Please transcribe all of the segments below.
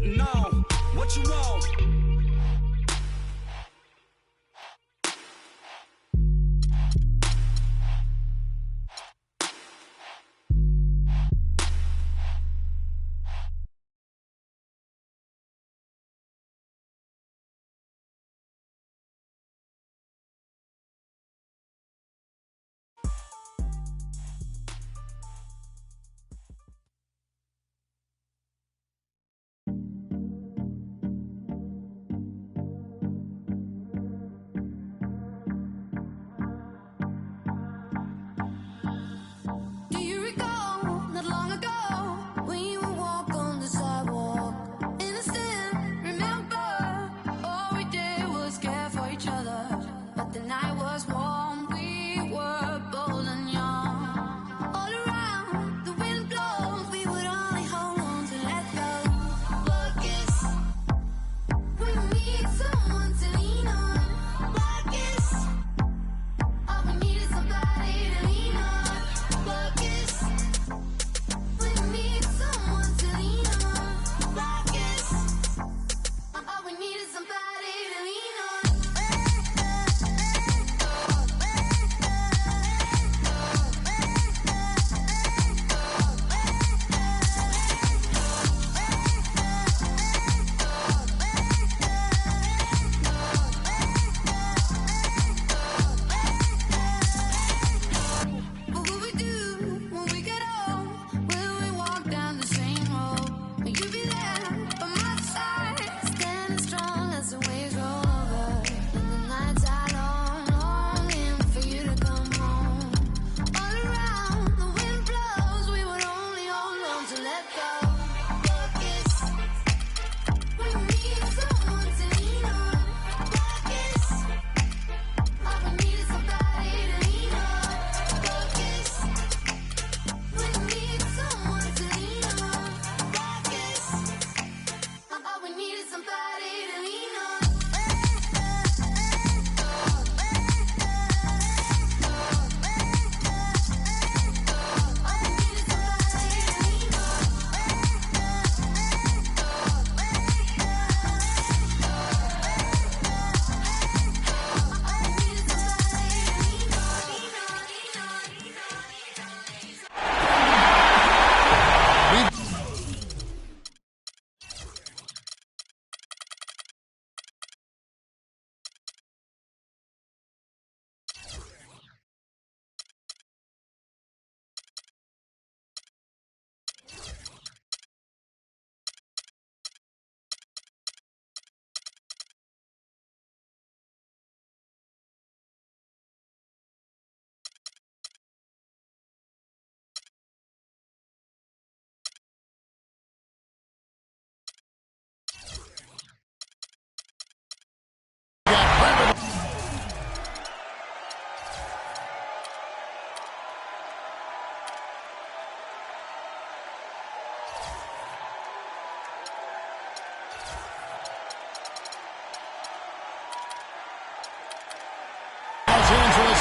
No, what you want?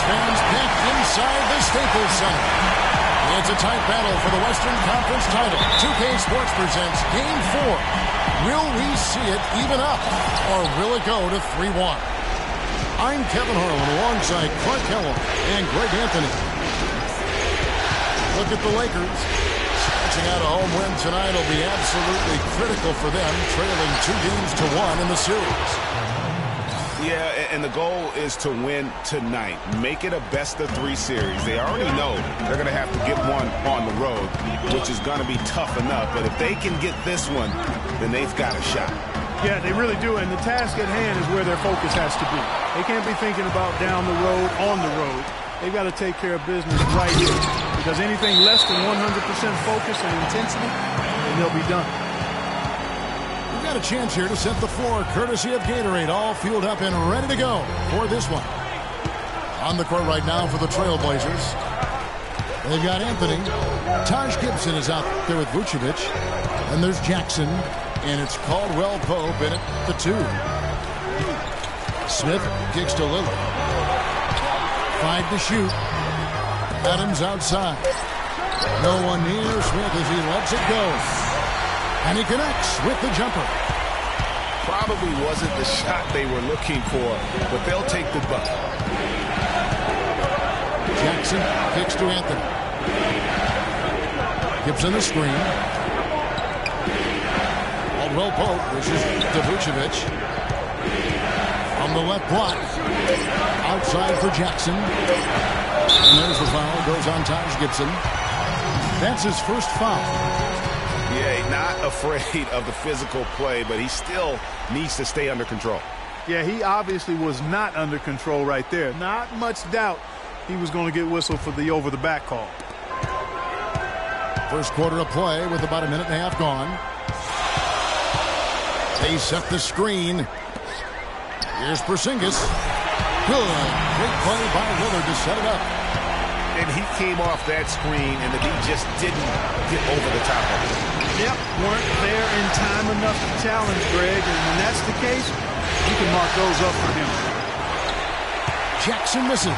Fans packed inside the Staples Center. It's a tight battle for the Western Conference title. 2K Sports presents Game 4. Will we see it even up, or will it go to 3-1? I'm Kevin Harlan alongside Clark Kellogg and Greg Anthony. Look at the Lakers. Snatching out a home win tonight will be absolutely critical for them, trailing 2-1 in the series. Yeah, and the goal is to win tonight. Make it a best-of-3 series. They already know they're going to have to get one on the road, which is going to be tough enough. But if they can get this one, then they've got a shot. Yeah, they really do. And the task at hand is where their focus has to be. They can't be thinking about down the road, on the road. They've got to take care of business right here. Because anything less than 100% focus and intensity, and they'll be done. Got a chance here to set the floor, courtesy of Gatorade, all fueled up and ready to go for this one. On the court right now for the Trailblazers. They've got Anthony. Taj Gibson is out there with Vucevic. And there's Jackson. And it's Caldwell Pope in at the 2. Smith kicks to Lillard. 5 to shoot. Adams outside. No one near Smith as he lets it go. And he connects with the jumper. Probably wasn't the shot they were looking for, but they'll take the bucket. Jackson kicks to Anthony. Gibson the screen. Caldwell Pope versus Vucevic. On the left block. Outside for Jackson. And there's the foul. Goes on Taj Gibson. That's his first foul. Yeah, not afraid of the physical play, but he still needs to stay under control. Yeah, he obviously was not under control right there. Not much doubt he was going to get whistled for the over-the-back call. First quarter of play with about a minute and a half gone. They set the screen. Here's Porzingis. Good. Great play by Lillard to set it up. And he came off that screen, and the D just didn't get over the top of it. Yep, weren't there in time enough to challenge Greg, and when that's the case, you can mark those up for him. Jackson misses.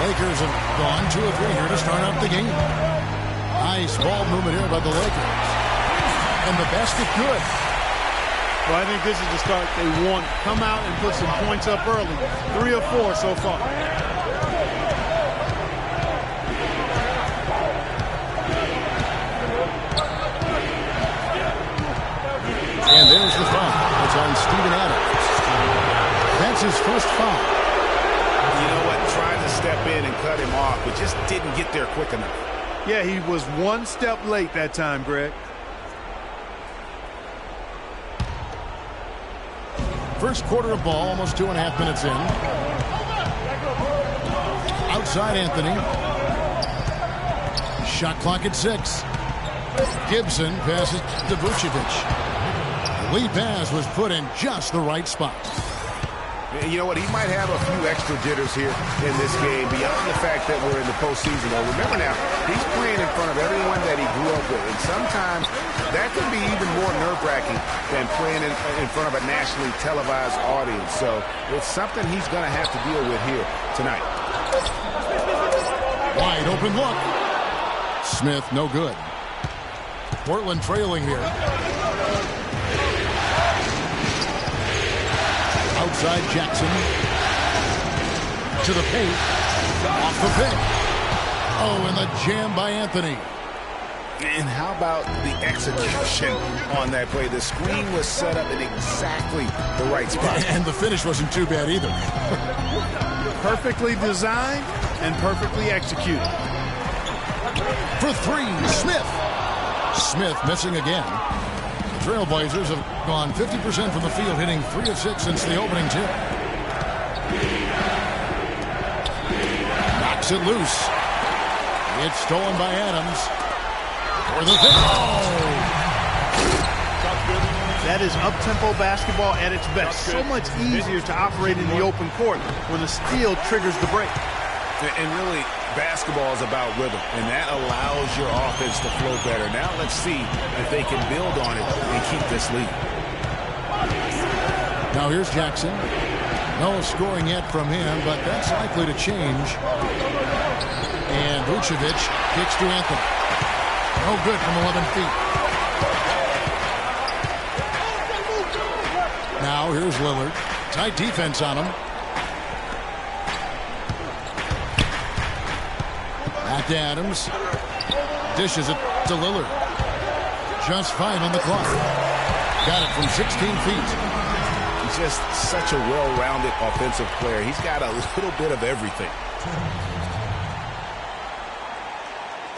Lakers have gone 2 of 3 here to start out the game. Nice ball movement here by the Lakers. And the basket good. Well, I think this is the start they want. Come out and put some points up early. 3 of 4 so far. And there's the foul. It's on Steven Adams. That's his first foul. You know what? Trying to step in and cut him off, but just didn't get there quick enough. Yeah, he was 1 step late that time, Greg. First quarter of ball, almost 2.5 minutes in. Outside Anthony. Shot clock at 6. Gibson passes to Vucevic. The lead pass was put in just the right spot. You know what? He might have a few extra jitters here in this game beyond the fact that we're in the postseason. Though, remember now, he's playing in front of everyone that he grew up with. And sometimes that can be even more nerve-wracking than playing in front of a nationally televised audience. So it's something he's going to have to deal with here tonight. Wide open look. Smith, no good. Portland trailing here. Outside Jackson. To the paint. Off the pick. Oh, and the jam by Anthony. And how about the execution on that play? The screen was set up in exactly the right spot. And the finish wasn't too bad either. Perfectly designed and perfectly executed. For 3, Smith. Smith missing again. The Trailblazers have gone 50% from the field, hitting 3 of 6 since the opening tip. Knocks it loose. It's stolen by Adams. For the finish. Oh! That is up-tempo basketball at its best. So much easier to operate in the open court when the steal triggers the break. And really, basketball is about rhythm, and that allows your offense to flow better. Now let's see if they can build on it and keep this lead. Now here's Jackson. No scoring yet from him, but that's likely to change. And Vucevic kicks to Anthony. No good from 11 feet. Now here's Lillard. Tight defense on him. Back to Adams. Dishes it to Lillard. Just 5 on the clock. Got it from 16 feet. He's just such a well-rounded offensive player. He's got a little bit of everything.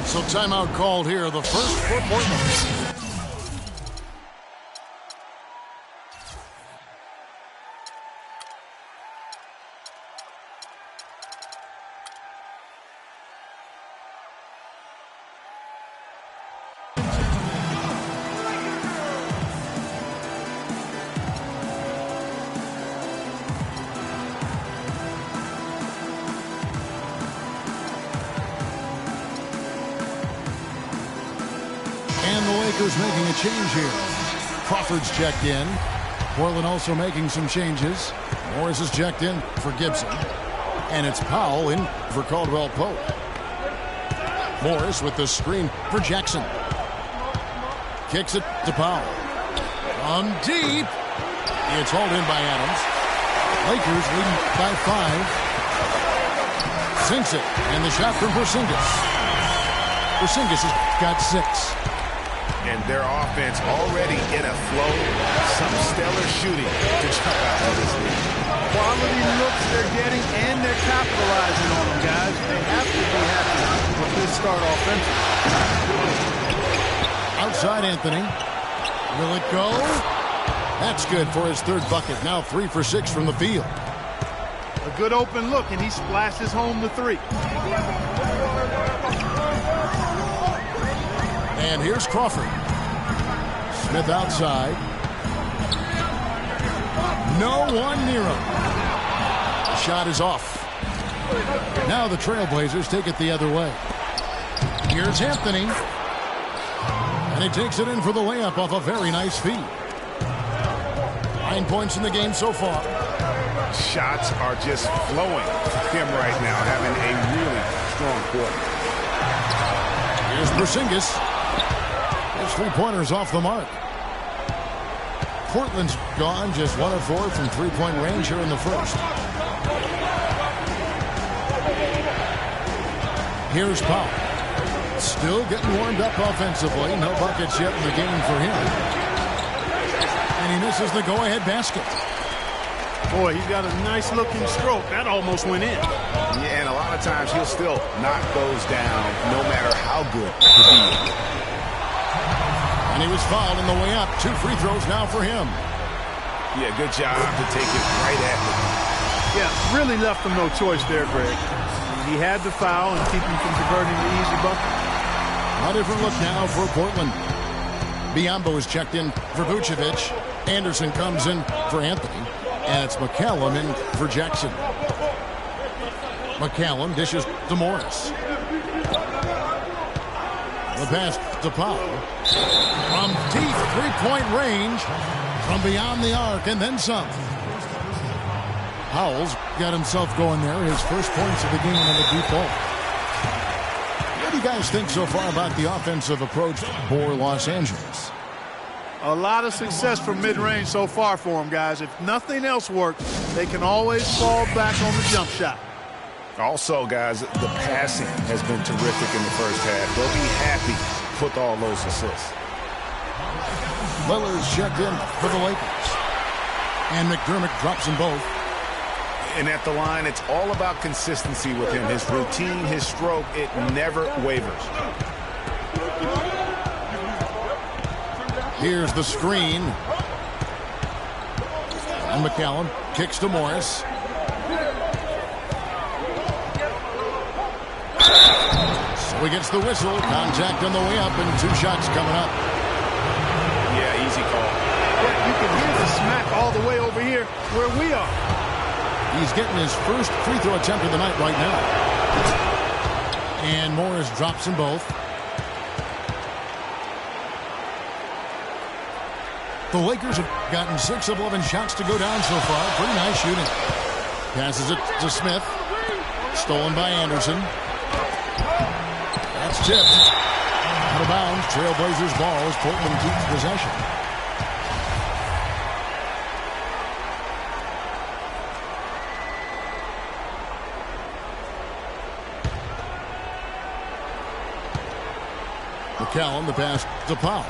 So timeout called here. The first for Portland. Lakers making a change here. Crawford's checked in. Portland also making some changes. Morris is checked in for Gibson. And it's Powell in for Caldwell Pope. Morris with the screen for Jackson. Kicks it to Powell. From deep. It's hauled in by Adams. Lakers leading by 5. Sinks it. And the shot from Porzingis. Porzingis has got 6. And their offense already in a flow. Some stellar shooting to jump out of this league. Quality looks they're getting, and they're capitalizing on them, guys. They have to be happy with this start offensively. Outside Anthony. Will it go? That's good for his 3rd bucket. Now 3 for 6 from the field. A good open look, and he splashes home the 3. And here's Crawford. Smith outside. No one near him. The shot is off. Now the Trailblazers take it the other way. Here's Anthony. And he takes it in for the layup off a very nice feed. 9 points in the game so far. Shots are just flowing for him right now, having a really strong quarter. Here's Porzingis. His 3-pointers off the mark. Portland's gone just 1 of 4 from 3-point range here in the first. Here's Powell. Still getting warmed up offensively. No buckets yet in the game for him. And he misses the go-ahead basket. Boy, he's got a nice-looking stroke. That almost went in. Yeah, and a lot of times he'll still knock those down no matter how good the D is. And he was fouled on the way up. 2 free throws now for him. Yeah, good job to take it right at him. Yeah, really left him no choice there, Greg. He had the foul and keep him from converting the easy bucket. A different look now for Portland. Biyombo is checked in for Vucevic. Anderson comes in for Anthony. And it's McCallum in for Jackson. McCallum dishes to Morris. The pass to Powell. From deep 3-point range. From beyond the arc and then some. Powell's got himself going there. His first points of the game on the deep ball. What do you guys think so far about the offensive approach for Los Angeles? A lot of success from mid-range so far for them, guys. If nothing else works, they can always fall back on the jump shot. Also, guys, the passing has been terrific in the first half. They'll be happy with all those assists. Lillard's checked in for the Lakers. And McDermott drops them both. And at the line, it's all about consistency with him. His routine, his stroke, it never wavers. Here's the screen. And McCallum kicks to Morris. So he gets the whistle. Contact on the way up and 2 shots coming up. Yeah, easy call. Yeah, you can hear the smack all the way over here where we are. He's getting his first free throw attempt of the night right now. And Morris drops them both. The Lakers have gotten 6 of 11 shots to go down so far. Pretty nice shooting. Passes it to Smith. Stolen by Anderson. That's tipped. Out of bounds. Trailblazers ball as Portland keeps possession. McCallum, the pass to Powell.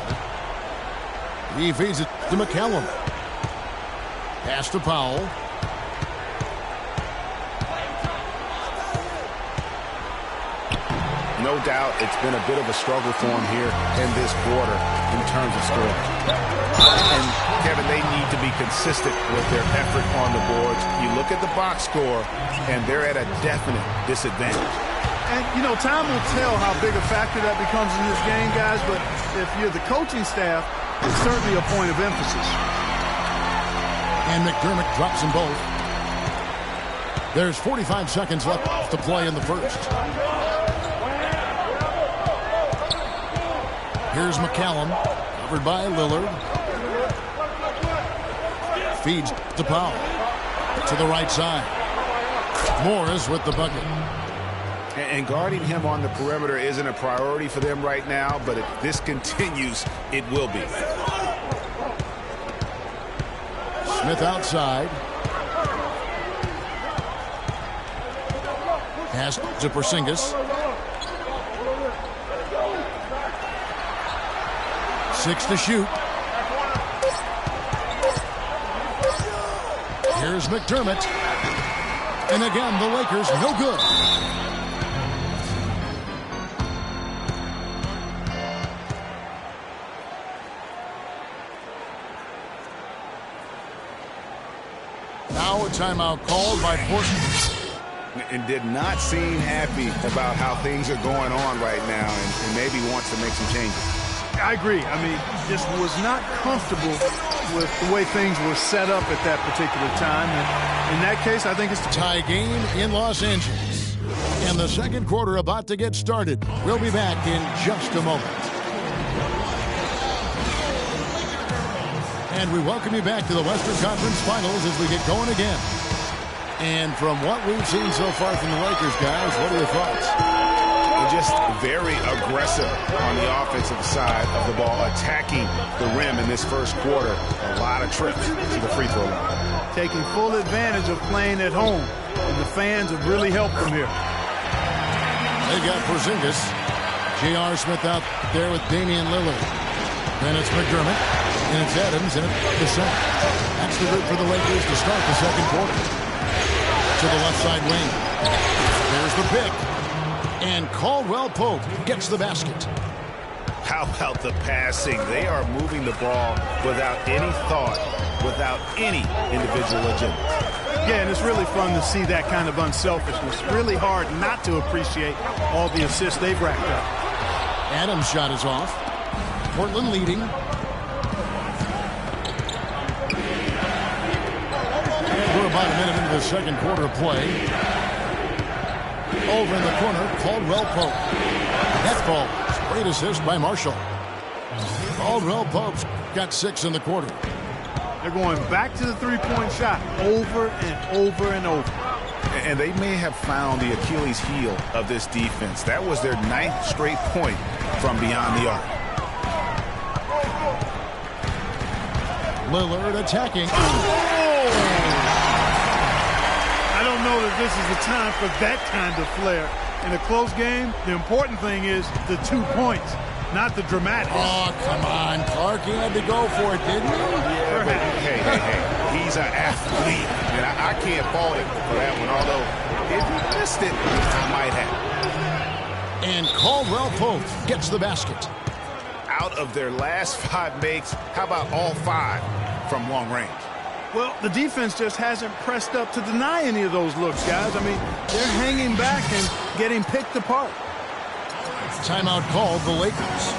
He feeds it to McCallum. Pass to Powell. No doubt it's been a bit of a struggle for him here in this quarter in terms of scoring. And, Kevin, they need to be consistent with their effort on the boards. You look at the box score, and they're at a definite disadvantage. And, you know, time will tell how big a factor that becomes in this game, guys, but if you're the coaching staff, it's certainly a point of emphasis. And McDermott drops them both. There's 45 seconds left to play in the first. Here's McCallum, covered by Lillard. Feeds to Powell. To the right side. Morris with the bucket. And guarding him on the perimeter isn't a priority for them right now, but if this continues, it will be. Smith outside. Pass to Porzingis. 6 to shoot. Here's McDermott. And again, the Lakers no good. Now a timeout called by Portland. And did not seem happy about how things are going on right now and maybe wants to make some changes. I agree. I mean, just was not comfortable with the way things were set up at that particular time. And in that case, I think it's a tie game in Los Angeles. And the second quarter about to get started. We'll be back in just a moment. And we welcome you back to the Western Conference Finals as we get going again. And from what we've seen so far from the Lakers, guys, what are your thoughts? Just very aggressive on the offensive side of the ball, attacking the rim in this first quarter. A lot of trips to the free throw line. Taking full advantage of playing at home. And the fans have really helped them here. They got Porzingis. J.R. Smith out there with Damian Lillard. Then it's McDermott. And it's Adams in the center. That's the group for the Lakers to start the second quarter. To the left side wing. There's the pick. And Caldwell Pope gets the basket. How about the passing? They are moving the ball without any thought, without any individual agenda. Yeah, and it's really fun to see that kind of unselfishness. Really hard not to appreciate all the assists they've racked up. Adams' shot is off. Portland leading. We're about a minute into the second quarter of play. Over in the corner, Caldwell Pope. Net ball. Great assist by Marshall. Caldwell Pope's got 6 in the quarter. They're going back to the three-point shot over and over and over. And they may have found the Achilles heel of this defense. That was their 9th straight point from beyond the arc. Lillard attacking. I don't know that this is the time for that kind of flair. In a close game, the important thing is the 2 points, not the dramatic. Oh, come on. Clark, he had to go for it, didn't he? Yeah, but hey. He's an athlete, and I can't fault him for that one, although if he missed it, I might have. And Caldwell Pope gets the basket. Out of their last 5 makes, how about all 5 from long range? Well, the defense just hasn't pressed up to deny any of those looks, guys. I mean, they're hanging back and getting picked apart. Timeout called the Lakers.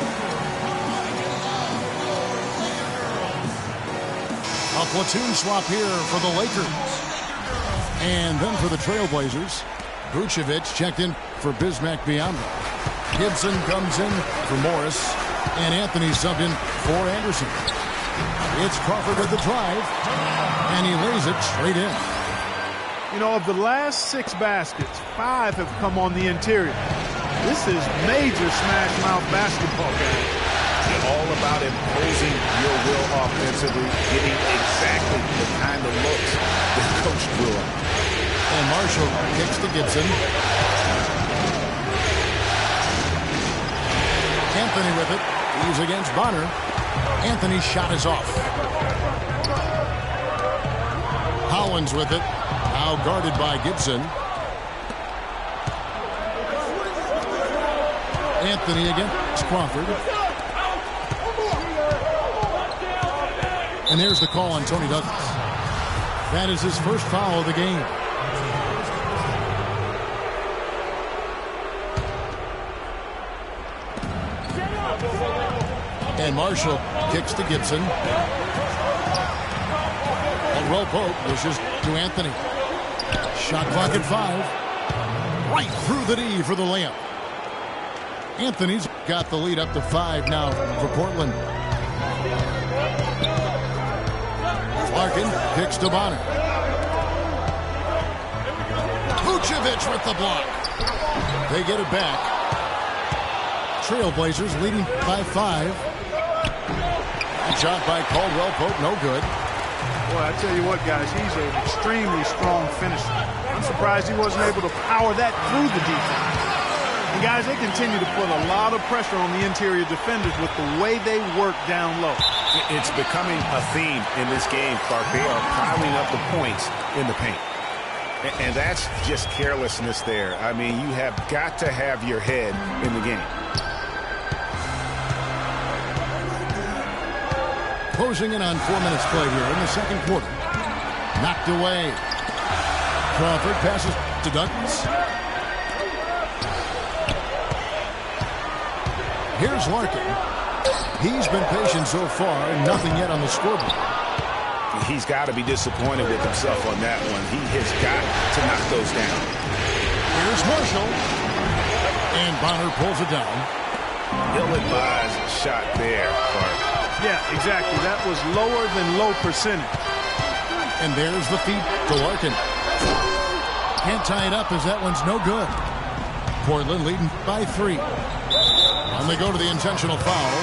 A platoon swap here for the Lakers. And then for the Trailblazers, Vucevic checked in for Bismack Biyombo. Gibson comes in for Morris, and Anthony subbed in for Anderson. It's Crawford with the drive, and he lays it straight in. You know, of the last 6 baskets, 5 have come on the interior. This is major smash mouth basketball, guys. All about imposing your will offensively, getting exactly the kind of looks that coach drew up. And Marshall kicks to Gibson. Anthony with it. He's against Bonner. Anthony's shot is off. Collins with it. Now guarded by Gibson. Anthony against Crawford. And there's the call on Tony Douglas. That is his first foul of the game. And Marshall kicks to Gibson. Caldwell Pope pushes to Anthony. Shot clock at 5. Right through the D for the layup. Anthony's got the lead up to 5 now for Portland. Larkin kicks to Bonner. Vucevic with the block. They get it back. Trailblazers leading by 5. That shot by Caldwell Pope, no good. Boy, I tell you what, guys, he's an extremely strong finisher. I'm surprised he wasn't able to power that through the defense. And, guys, they continue to put a lot of pressure on the interior defenders with the way they work down low. It's becoming a theme in this game, Clark. They are piling up the points in the paint. And that's just carelessness there. I mean, you have got to have your head in the game. Closing in on 4 minutes played here in the second quarter. Knocked away. Crawford passes to Douglas. Here's Larkin. He's been patient so far. Nothing yet on the scoreboard. He's got to be disappointed with himself on that one. He has got to knock those down. Here's Marshall. And Bonner pulls it down. Ill-advised shot there, Clark. Yeah, exactly. That was lower than low percentage. And there's the feed to Larkin. Can't tie it up as that one's no good. Portland leading by 3. And they go to the intentional foul.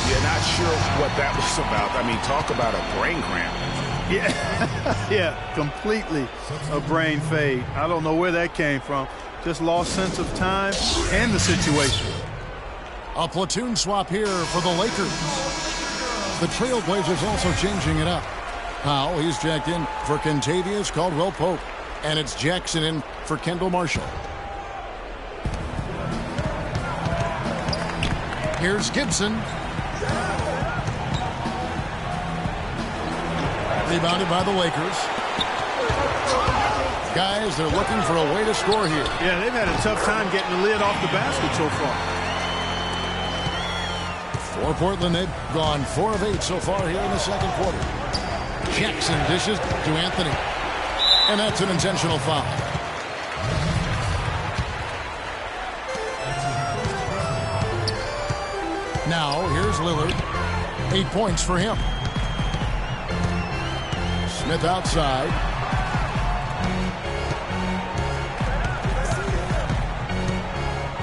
Yeah, not sure what that was about. I mean, talk about a brain cramp. Yeah, yeah, completely a brain fade. I don't know where that came from. Just lost sense of time and the situation. A platoon swap here for the Lakers. The Trailblazers also changing it up. Powell, he's jacked in for Kentavious Caldwell Pope. And it's Jackson in for Kendall Marshall. Here's Gibson. Rebounded by the Lakers. Guys, they're looking for a way to score here. Yeah, they've had a tough time getting the lid off the basket so far. For Portland, they've gone 4 of 8 so far here in the second quarter. Jackson dishes to Anthony. And that's an intentional foul. Now, here's Lillard. 8 points for him. Smith outside.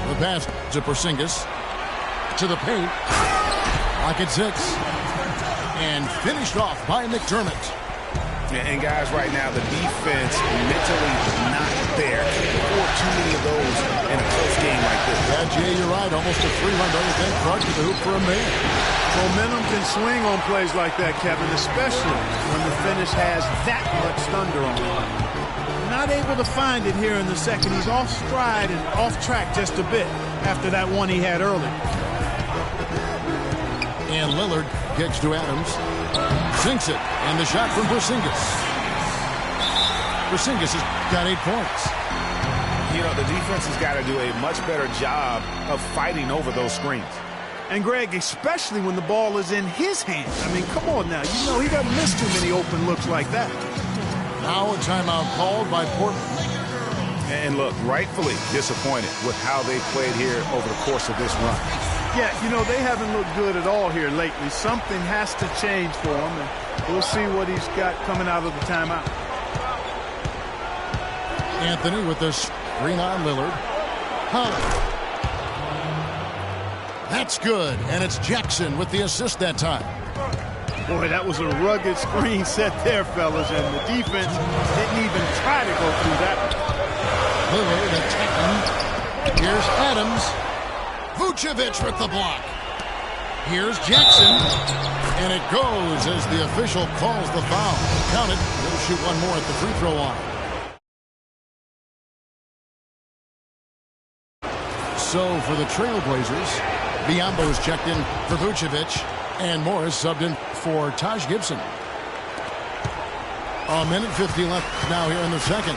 The pass to Porzingis. To the paint. Lock at 6. And finished off by McDermott. And guys, right now, the defense mentally not there. Or too many of those in a close game like this. Yeah, Jay, you're right. Almost a 3-run, don't you think? Clark to the hoop for a man. Momentum can swing on plays like that, Kevin, especially when the finish has that much thunder on it. Not able to find it here in the second. He's off stride and off track just a bit after that one he had early. And Lillard kicks to Adams. Sinks it. And the shot from Porzingis. Porzingis has got 8 points. You know, the defense has got to do a much better job of fighting over those screens. And, Greg, especially when the ball is in his hands. I mean, come on now. You know he doesn't miss too many open looks like that. Now a timeout called by Portland. And look, rightfully disappointed with how they played here over the course of this run. Yeah, you know, they haven't looked good at all here lately. Something has to change for him, and we'll see what he's got coming out of the timeout. Anthony with the screen on Lillard. That's good, and it's Jackson with the assist that time. Boy, that was a rugged screen set there, fellas, and the defense didn't even try to go through that. Lillard attacking. Here's Adams. Vucevic with the block. Here's Jackson. And it goes as the official calls the foul. Count it. He'll shoot one more at the free throw line. So for the Trailblazers, Biyombo's checked in for Vucevic. And Morris subbed in for Taj Gibson. A minute 50 left now here in the second.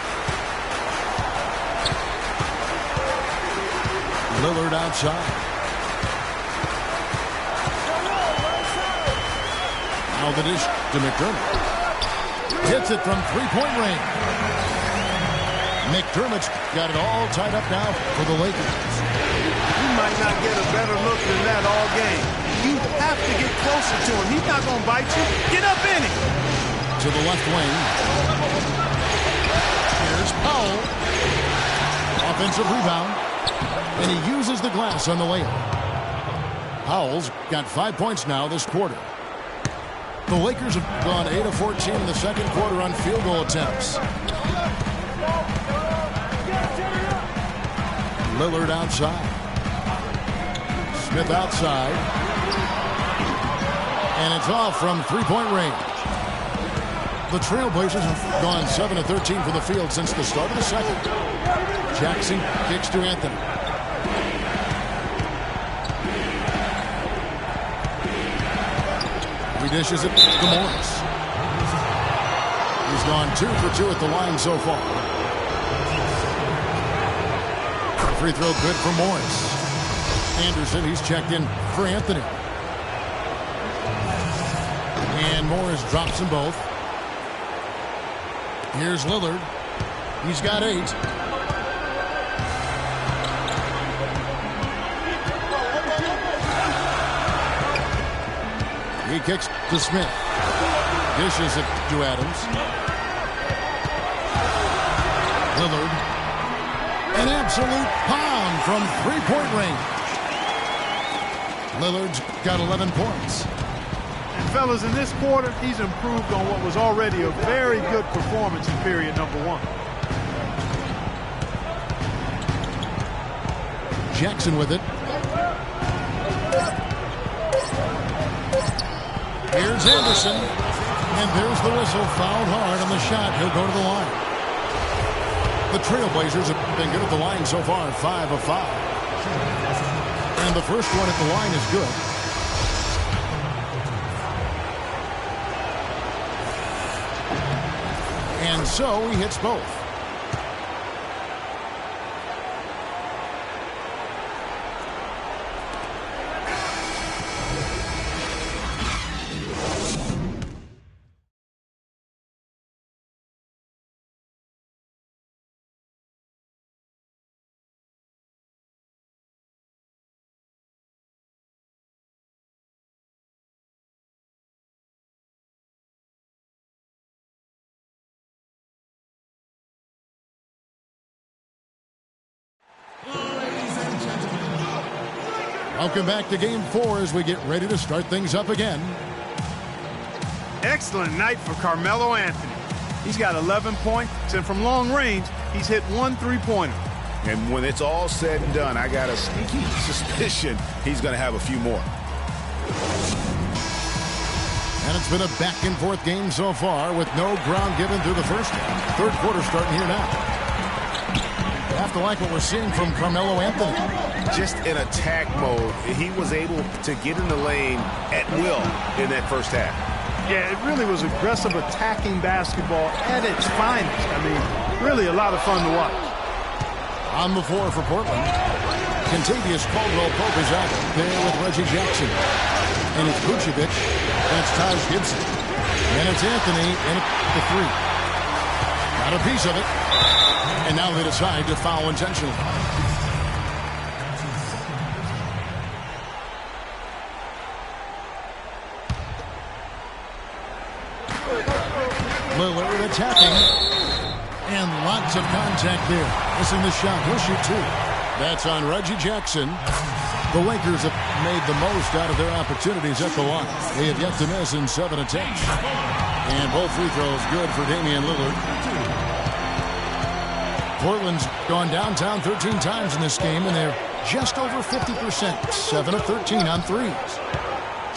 Lillard outside. Now the dish to McDermott. Hits it from three-point range. McDermott's got it all tied up now for the Lakers. You might not get a better look than that all game. You have to get closer to him. He's not going to bite you. Get up in it. To the left wing. Here's Powell. Offensive rebound. And he uses the glass on the layup. Howell's got 5 points now this quarter. The Lakers have gone 8 of 14 in the second quarter on field goal attempts. Lillard outside. Smith outside. And it's off from three-point range. The Trailblazers have gone 7 of 13 from the field since the start of the second. Jackson kicks to Anthony. He dishes it to Morris. He's gone 2 for 2 at the line so far. Free throw good for Morris. Anderson, he's checked in for Anthony. And Morris drops them both. Here's Lillard. He's got 8. He kicks to Smith. Dishes it to Adams. Lillard. An absolute pound from three-point range. Lillard's got 11 points. And fellas, in this quarter, he's improved on what was already a very good performance in period number 1. Jackson with it. Here's Anderson. And there's the whistle. Fouled hard on the shot. He'll go to the line. The Trailblazers have been good at the line so far. 5 of 5. And the first one at the line is good. And so he hits both. Welcome back to Game 4 as we get ready to start things up again. Excellent night for Carmelo Anthony. He's got 11 points, and from long range, he's hit 1 three-pointer. And when it's all said and done, I got a sneaky suspicion he's going to have a few more. And it's been a back-and-forth game so far with no ground given through the first half. Third quarter starting here now. You have to like what we're seeing from Carmelo Anthony. Just in attack mode, he was able to get in the lane at will in that first half. Yeah, it really was aggressive attacking basketball at its finest. I mean, really a lot of fun to watch. On the floor for Portland, Contavious Caldwell-Pope is out there with Reggie Jackson. And it's Vucevic, and it's Taj Gibson. And it's Anthony in the 3. Got a piece of it. And now they decide to foul intentionally. Lillard attacking. And lots of contact there. Missing the shot. He'll shoot 2. That's on Reggie Jackson. The Lakers have made the most out of their opportunities at the line. They have yet to miss in 7 attempts. And both free throws good for Damian Lillard. Portland's gone downtown 13 times in this game, and they're just over 50%. 7 of 13 on threes.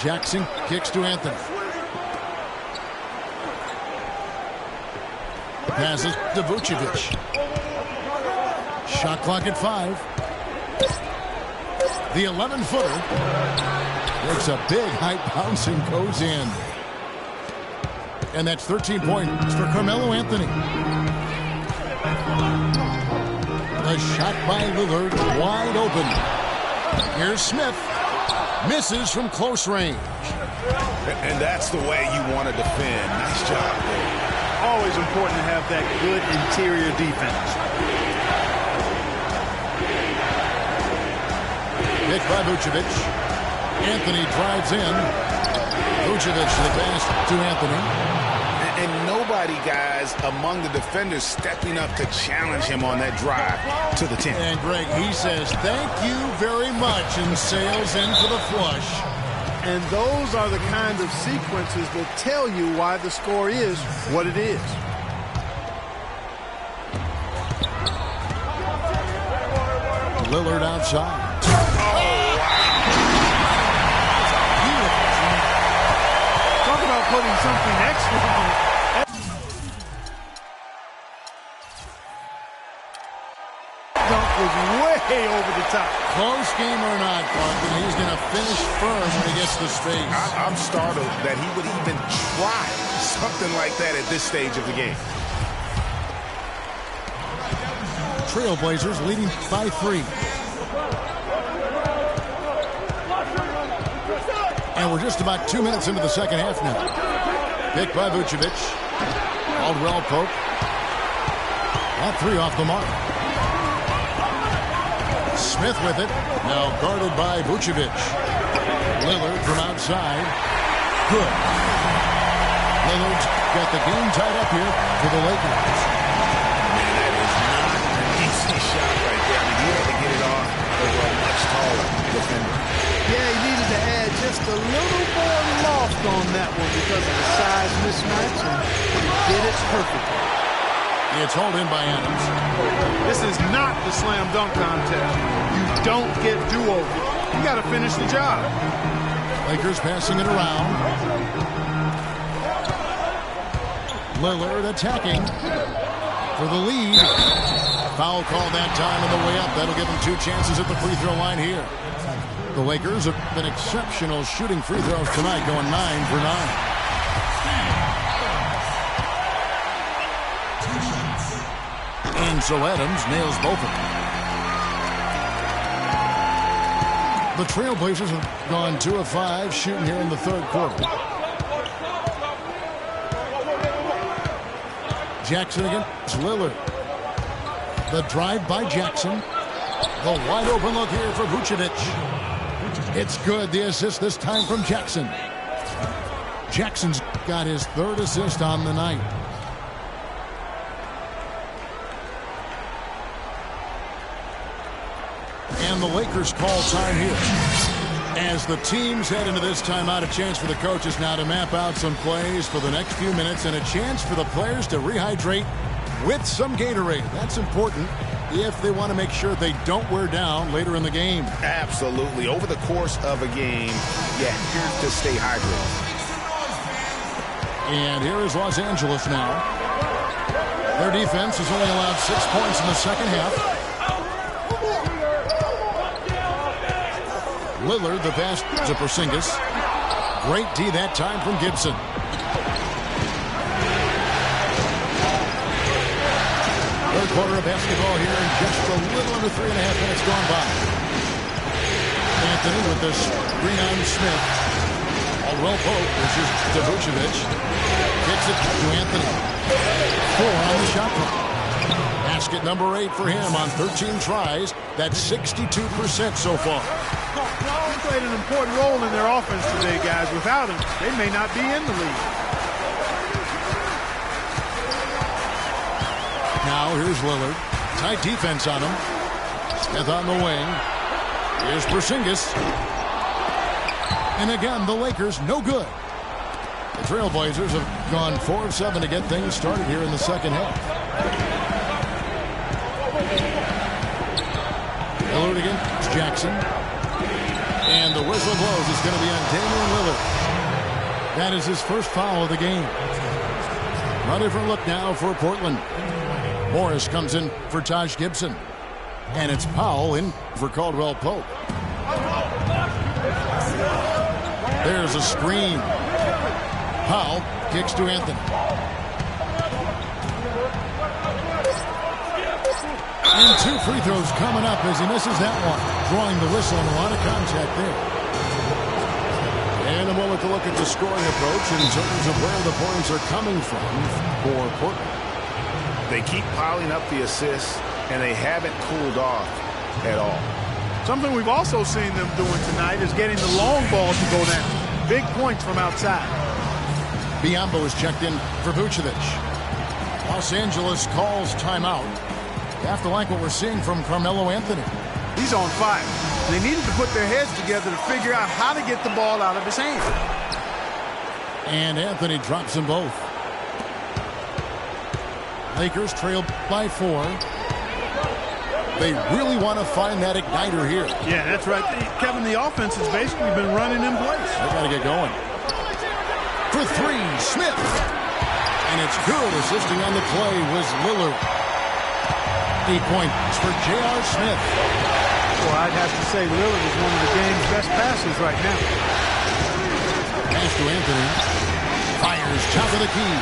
Jackson kicks to Anthony. Passes to Vucevic. Shot clock at 5. The 11-footer makes a big height bounce and goes in. And that's 13 points for Carmelo Anthony. A shot by Lillard, wide open. Here's Smith. Misses from close range. And that's the way you want to defend. Nice job there. Always important to have that good interior defense. Pick by Vucevic. Anthony drives in. Vucevic the pass to Anthony. And no nobody, guys, among the defenders stepping up to challenge him on that drive to the 10. And Greg, he says, thank you very much, and sails in for the flush. And those are the kind of sequences that tell you why the score is what it is. Lillard outside. Talk about putting something extra on it. Dunk was way over the top. Close game or not, Parkin, he's going to finish firm when he gets the space. I'm startled that he would even try something like that at this stage of the game. Trailblazers leading by 3. And we're just about 2 minutes into the second half now. Picked by Vucevic. Caldwell Pope. That 3 off the mark. Smith with it. Now guarded by Vucevic. Lillard from outside. Good. Lillard's got the game tied up here for the Lakers. Man, that is not an easy shot right there. I mean, he had to get it off over a much taller defender. Yeah, he needed to add just a little more loft on that one because of the size mismatch, and he did it perfectly. It's hauled in by Adams. This is not the slam dunk contest. You don't get do-overs. You got to finish the job. Lakers passing it around. Lillard attacking for the lead. Foul call that time on the way up. That'll give him 2 chances at the free throw line here. The Lakers have been exceptional shooting free throws tonight, going 9 for 9. And so Adams nails both of them. The Trailblazers have gone 2 of 5 shooting here in the third quarter. Jackson against Lillard. The drive by Jackson. The wide open look here for Vucevic. It's good. The assist this time from Jackson. Jackson's got his 3rd assist on the night. And the Lakers call time here. As the teams head into this timeout, a chance for the coaches now to map out some plays for the next few minutes and a chance for the players to rehydrate with some Gatorade. That's important if they want to make sure they don't wear down later in the game. Absolutely. Over the course of a game, you have to stay hydrated. And here is Los Angeles now. Their defense has only allowed 6 points in the second half. Lillard, the pass to Porzingis. Great D that time from Gibson. Third quarter of basketball here, and just a little under 3.5 minutes gone by. Anthony with the screen on Smith. Caldwell Pope, which is to Vucevic. Kicks it to Anthony. 4 on the shot clock. Basket number 8 for him on 13 tries. That's 62% so far. He played an important role in their offense today, guys. Without him, they may not be in the league. Now here's Lillard. Tight defense on him. Smith on the wing. Here's Porzingis. And again, the Lakers no good. The Trailblazers have gone 4 of 7 to get things started here in the second half. Lillard against Jackson. And the whistle blows. It's going to be on Damian Lillard. That is his first foul of the game. A different look now for Portland. Morris comes in for Taj Gibson. And it's Powell in for Caldwell Pope. There's a screen. Powell kicks to Anthony. And 2 free throws coming up as he misses that one. Drawing the whistle and a lot of contact there. And a moment to look at the scoring approach in terms of where the points are coming from for Portland. They keep piling up the assists, and they haven't cooled off at all. Something we've also seen them doing tonight is getting the long ball to go down. Big points from outside. Biombo is checked in for Vucevic. Los Angeles calls timeout. You have to like what we're seeing from Carmelo Anthony. He's on fire. They needed to put their heads together to figure out how to get the ball out of his hand. And Anthony drops them both. Lakers trail by 4. They really want to find that igniter here. Yeah, that's right. Kevin, the offense has basically been running in place. They got to get going. For 3, Smith. And it's good. Assisting on the play was Lillard. 8 points for J.R. Smith. Well, I'd have to say Lillard is one of the game's best passes right now. Pass to Anthony. Fires top of the key.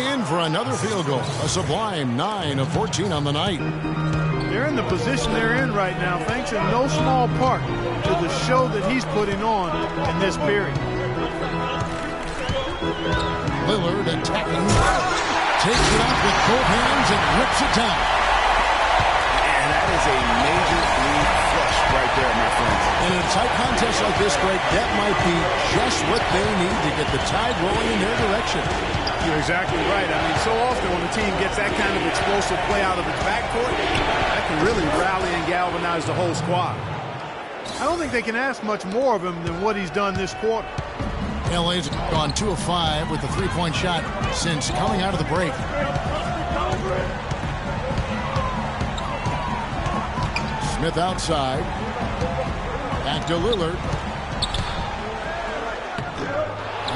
In for another field goal. A sublime 9 of 14 on the night. They're in the position they're in right now, thanks in no small part to the show that he's putting on in this period. Lillard attacking. Takes it up with both hands and rips it down. And that is a major league flush right there, my friends. And in a tight contest like this, Greg, that might be just what they need to get the tide rolling in their direction. You're exactly right. I mean, so often when a team gets that kind of explosive play out of its backcourt, that can really rally and galvanize the whole squad. I don't think they can ask much more of him than what he's done this quarter. LA's gone 2 of 5 with the three-point shot since coming out of the break. Smith outside. Back to Lillard.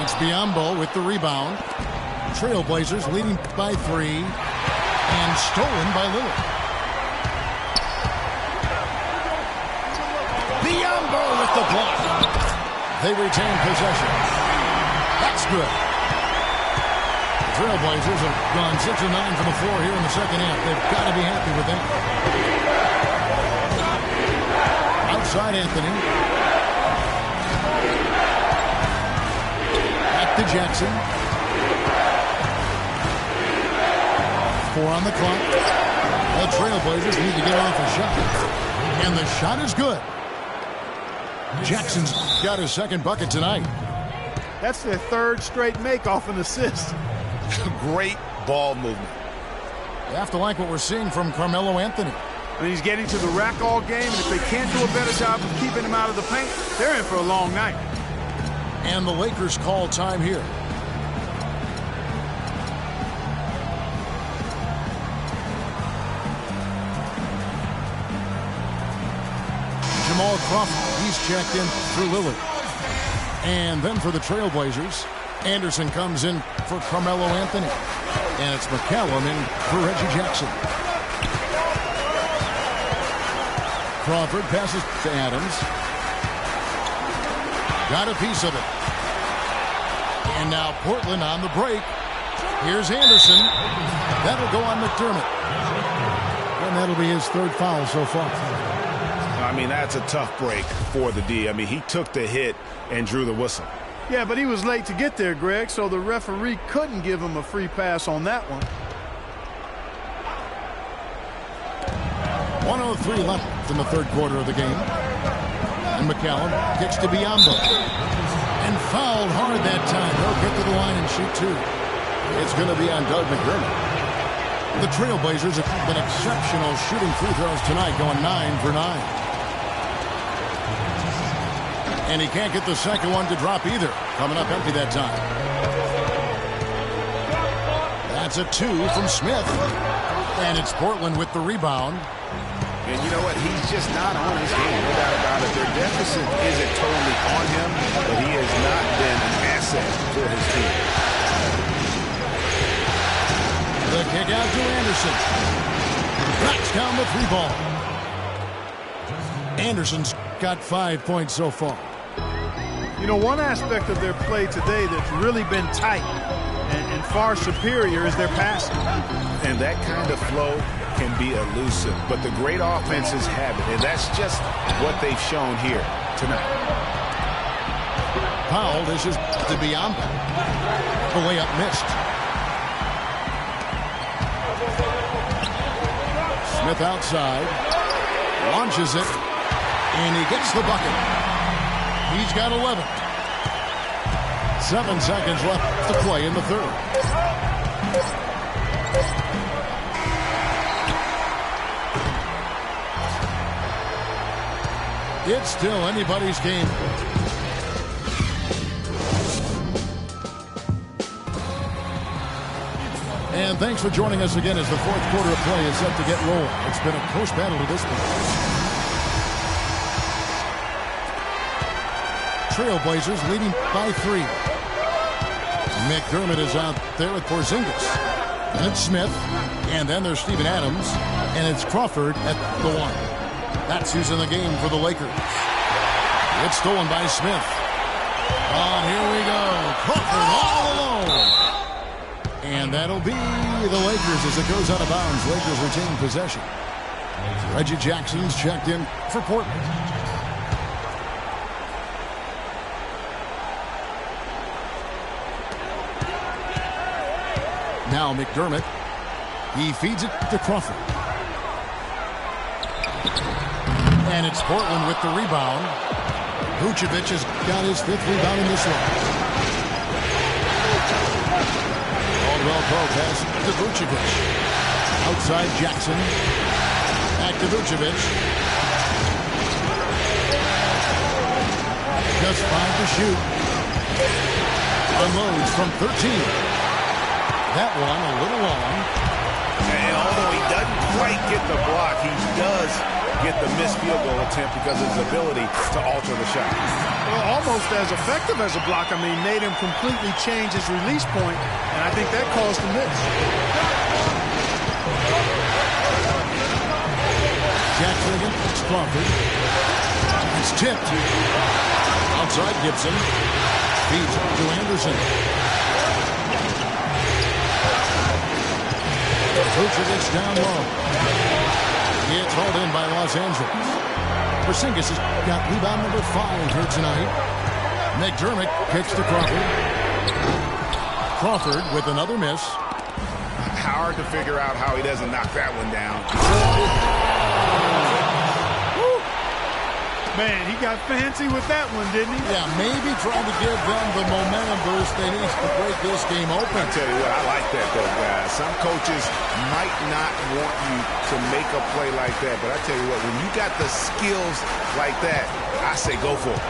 It's Biombo with the rebound. Trailblazers leading by 3 and stolen by Lillard. Biombo with the block. They retain possession. That's good. The Trailblazers have gone 6 of 9 from the floor here in the second half. They've got to be happy with that. Outside Anthony. Back to Jackson. 4 on the clock. The Trailblazers need to get off a shot. And the shot is good. Jackson's got his second bucket tonight. That's their third straight make off an assist. Great ball movement. You have to like what we're seeing from Carmelo Anthony. I mean, he's getting to the rack all game, and if they can't do a better job of keeping him out of the paint, they're in for a long night. And the Lakers call time here. Jamal Crawford, he's checked in for Lillard. And then for the Trailblazers, Anderson comes in for Carmelo Anthony. And it's McCallum in for Reggie Jackson. Crawford passes to Adams. Got a piece of it. And now Portland on the break. Here's Anderson. That'll go on McDermott. And that'll be his third foul so far. I mean, that's a tough break for the D. I mean, he took the hit and drew the whistle. Yeah, but he was late to get there, Greg, so the referee couldn't give him a free pass on that one. 1:03 left in the third quarter of the game. And McCallum kicks to Biombo. And fouled hard that time. They'll get to the line and shoot 2. It's going to be on Doug McDermott. The Trailblazers have been exceptional shooting free throws tonight, going 9 for 9. And he can't get the second one to drop either. Coming up empty that time. That's a 2 from Smith. And it's Portland with the rebound. And you know what? He's just not on his game. No doubt about it. Their deficit isn't totally on him, but he has not been an asset for his team. The kick out to Anderson. Knocks down the 3-ball. Anderson's got 5 points so far. You know, one aspect of their play today that's really been tight and far superior is their passing. And that kind of flow can be elusive, but the great offenses have it, and that's just what they've shown here tonight. Powell dishes to Biombo. The layup missed. Smith outside. Launches it. And he gets the bucket. He's got 11. 7 seconds left to play in the third. It's still anybody's game. And thanks for joining us again as the fourth quarter of play is set to get rolling. It's been a close battle to this one. Trailblazers leading by 3. McDermott is out there with Porzingis. And it's Smith. And then there's Steven Adams. And it's Crawford at the 1. That's who's in the game for the Lakers. It's stolen by Smith. Oh, here we go. Crawford all alone. And that'll be the Lakers as it goes out of bounds. Lakers retain possession. Reggie Jackson's checked in for Portland. Now McDermott. He feeds it to Crawford. And it's Portland with the rebound. Vucevic has got his 5th rebound in this one. Caldwell Pope pass to Vucevic. Outside Jackson. Back to Vucevic. Just 5 to shoot. Unloads from 13. That one a little long. And although he doesn't quite get the block, he does get the missed field goal attempt because of his ability to alter the shot. Well, almost as effective as a block. I mean, made him completely change his release point, and I think that caused the miss. Jackson against Crawford. It's tipped. Outside Gibson. Feeds to Anderson. Vucevic down low. It's hauled in by Los Angeles. Porzingis has got rebound number 5 here tonight. McDermott kicks to Crawford. Crawford with another miss. Hard to figure out how he doesn't knock that one down. Man, he got fancy with that one, didn't he? Yeah, maybe trying to give them the momentum boost they need to break this game open. I tell you what, I like that, though, guys. Some coaches might not want you to make a play like that, but I tell you what, when you got the skills like that, I say go for it.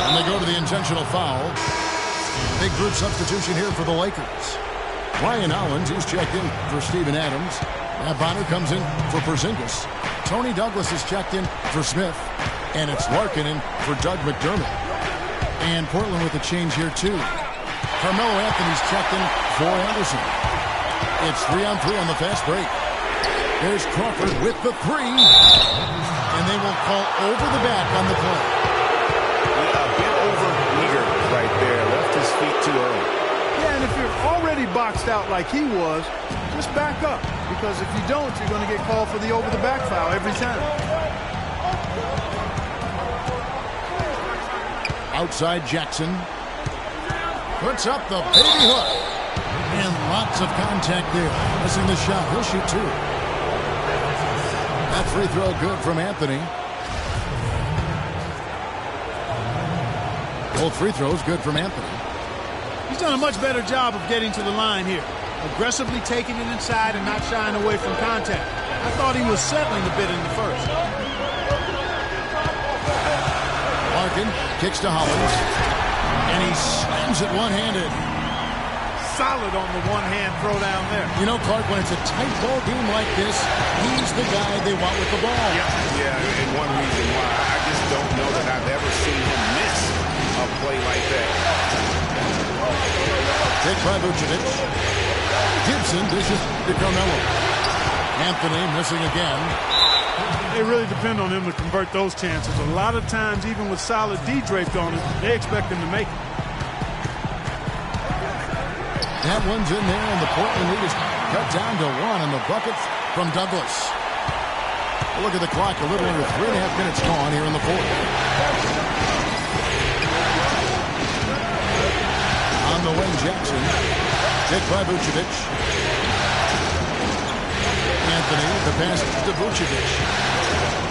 And they go to the intentional foul. Big group substitution here for the Lakers. Ryan Hollins, he's checked in for Steven Adams. Matt Bonner comes in for Porzingis. Tony Douglas is checked in for Smith. And it's Larkin in for Doug McDermott. And Portland with a change here, too. Carmelo Anthony's checked in for Anderson. It's 3-on-3 on the fast break. There's Crawford with the 3. And they will call over the back on the play. A bit over-eager right there. Left his feet too early. Yeah, and if you're already boxed out like he was, just back up. Because if you don't, you're going to get called for the over-the-back foul every time. Outside Jackson. Puts up the baby hook. And lots of contact there. Missing the shot. He'll shoot 2. That free throw good from Anthony. Both free throws good from Anthony. He's done a much better job of getting to the line here. Aggressively taking it inside and not shying away from contact. I thought he was settling a bit in the first. Larkin kicks to Hollins. And he slams it one-handed. Solid on the one-hand throw down there. You know, Clark, when it's a tight ball game like this, he's the guy they want with the ball. Yeah, and one reason why I just don't know that I've ever seen him miss a play like that. Take by Vucevic. Gibson dishes to Carmelo. Anthony missing again. They really depend on him to convert those chances. A lot of times, even with solid D draped on it, they expect him to make it. That one's in there, and the Portland lead is cut down to 1 on the bucket from Douglas. Look at the clock, a little under 3.5 minutes gone here in the fourth. On the wing, Jackson. Take by Vucevic. Anthony, the pass to Vucevic.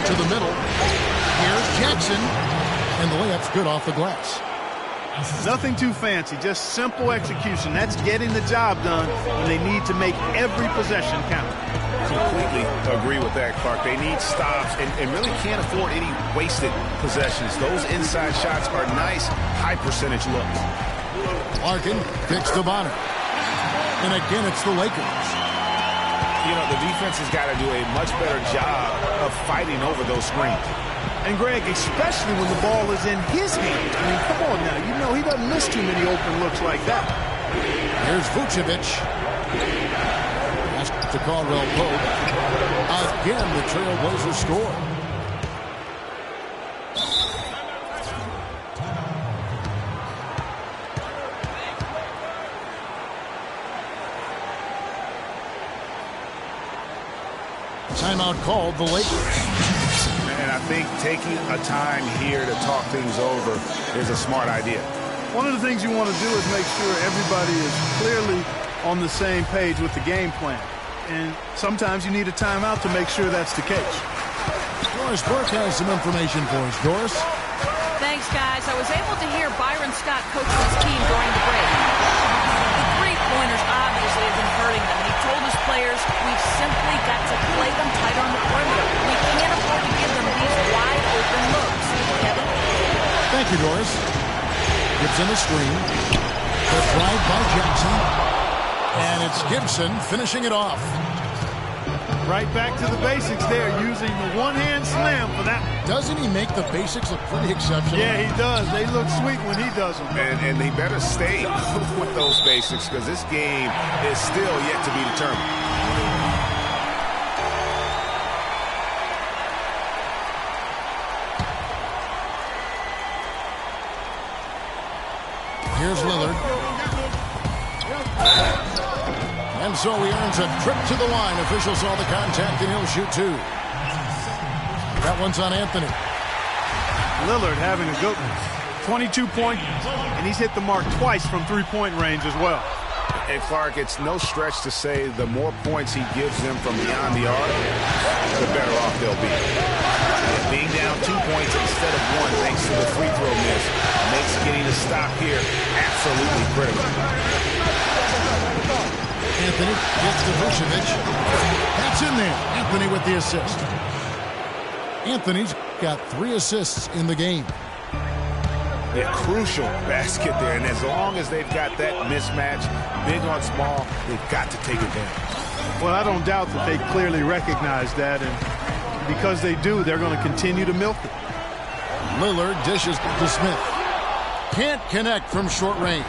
to the middle. Here's Jackson. And the layup's good off the glass. Nothing too fancy, just simple execution. That's getting the job done when they need to make every possession count. Completely agree with that, Clark. They need stops and really can't afford any wasted possessions. Those inside shots are nice, high-percentage looks. Larkin kicks to Bonner. And again, it's the Lakers. You know, the defense has got to do a much better job of fighting over those screens. And, Greg, especially when the ball is in his hand. I mean, come on now. You know he doesn't miss too many open looks like that. Here's Vucevic. Pass to Caldwell Pope. Again, the Trailblazers score. Timeout called, the Lakers. And I think taking a time here to talk things over is a smart idea. One of the things you want to do is make sure everybody is clearly on the same page with the game plan. And sometimes you need a timeout to make sure that's the case. Doris Burke has some information for us. Doris? Thanks, guys. I was able to hear Byron Scott coaching his team during the break. The three-pointers obviously have been hurting them. He told his players, we've simply got to play them tight on the perimeter. We can't afford to give them these wide-open looks. Kevin? Thank you, Doris. Gibson a screen. The drive by Jackson. And it's Gibson finishing it off. Right back to the basics there, using the one-hand slam for that. Doesn't he make the basics look pretty exceptional? Yeah, he does. They look sweet when he does them. And they better stay with those basics because this game is still yet to be determined. Here's Lillard. And so he earns a trip to the line. Officials saw the contact, and he'll shoot two. That one's on Anthony. Lillard having a good one. 22 points, and he's hit the mark twice from three-point range as well. And Clark, it's no stretch to say the more points he gives them from beyond the arc, the better off they'll be. Being down 2 points instead of one thanks to the free throw miss makes getting a stop here absolutely critical. Anthony gets to Vucevic. That's in there. Anthony with the assist. Anthony's got 3 assists in the game. Yeah, crucial basket there, and as long as they've got that mismatch, big on small, they've got to take advantage. Well, I don't doubt that they clearly recognize that, and because they do, they're going to continue to milk it. Lillard dishes to Smith. Can't connect from short range.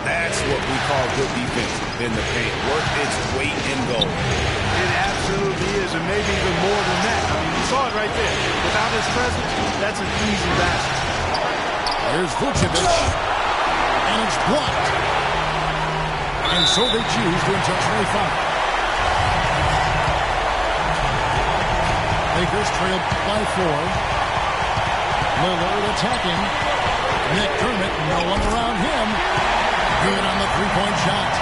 That's what we call good defense in the paint. Work its weight in goal. It absolutely is, and maybe even more than that. I mean, you saw it right there. Without his presence, that's an easy basket. Here's Vucevic, and it's blocked. And so they choose to intentionally foul. Lakers trail by 4. Lillard attacking. McDermott, no one around him. Good on the three-point shot.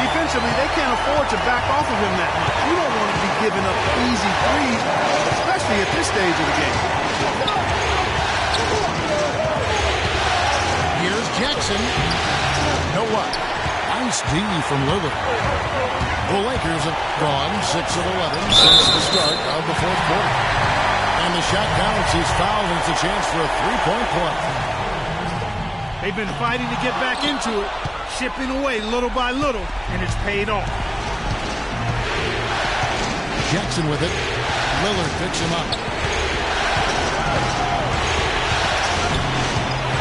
Defensively, they can't afford to back off of him that much. You don't want to be giving up easy threes, especially at this stage of the game. Here's Jackson. No what? Nice D from Lillard. The Lakers have gone 6 of 11 since the start of the fourth quarter. And the shot counts. He's fouled, and it's a chance for a three-point play. They've been fighting to get back into it, chipping away little by little, and it's paid off. Jackson with it. Lillard picks him up.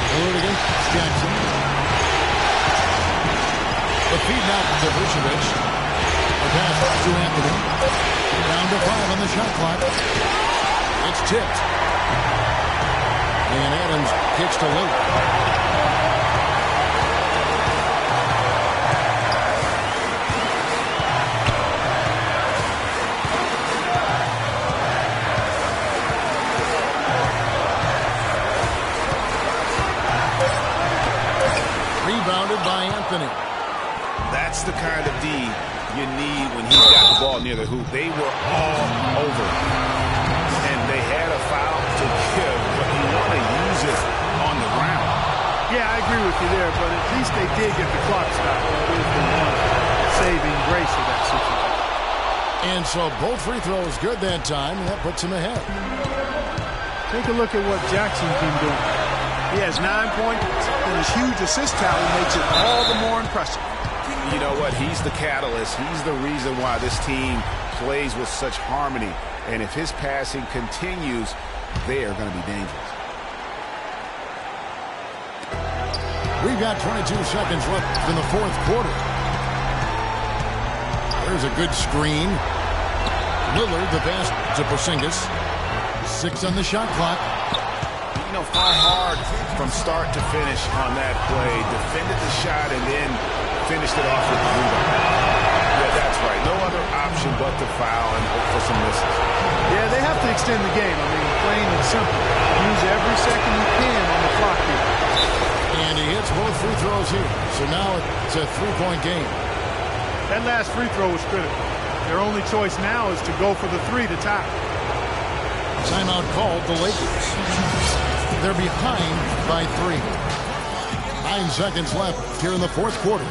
Lillard against Jackson. The feed now to Vucevic. The pass to Anthony. Down to 5 on the shot clock. It's tipped. And Adams kicks to Lillard. Rebounded by Anthony. That's the kind of D you need when he's got the ball near the hoop. They were all over. agree with you there, but at least they did get the clock stopped. That is the one saving grace of that situation. And so both free throws good that time, and that puts him ahead. Take a look at what Jackson's been doing. He has 9 points, and his huge assist tally makes it all the more impressive. You know what? He's the catalyst. He's the reason why this team plays with such harmony. And if his passing continues, they are going to be dangerous. We've got 22 seconds left in the fourth quarter. There's a good screen. Lillard, the pass to Porzingis. 6 on the shot clock. You know, fought hard from start to finish on that play. Defended the shot and then finished it off with the rebound. Yeah, that's right. No other option but to foul and hope for some misses. Yeah, they have to extend the game. I mean, plain and simple. Use every second you can on the clock here. And he hits both free throws here. So now it's a 3-point game. That last free throw was critical. Their only choice now is to go for the 3 to tie. Timeout called the Lakers. They're behind by 3. 9 seconds left here in the fourth quarter.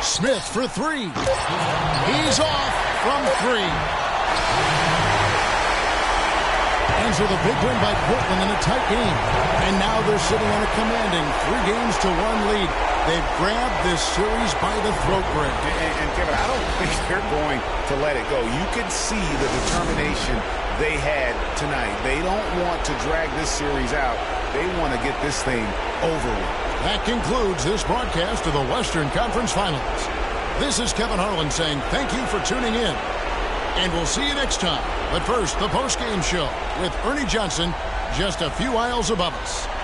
Smith for 3. He's off from 3. And so the big win by Portland in a tight game. And now they're sitting on a commanding 3-1 lead. They've grabbed this series by the throat, Greg. And Kevin, I don't think they're going to let it go. You can see the determination they had tonight. They don't want to drag this series out. They want to get this thing over with. That concludes this broadcast of the Western Conference Finals. This is Kevin Harlan saying thank you for tuning in. And we'll see you next time. But first, the postgame show with Ernie Johnson just a few aisles above us.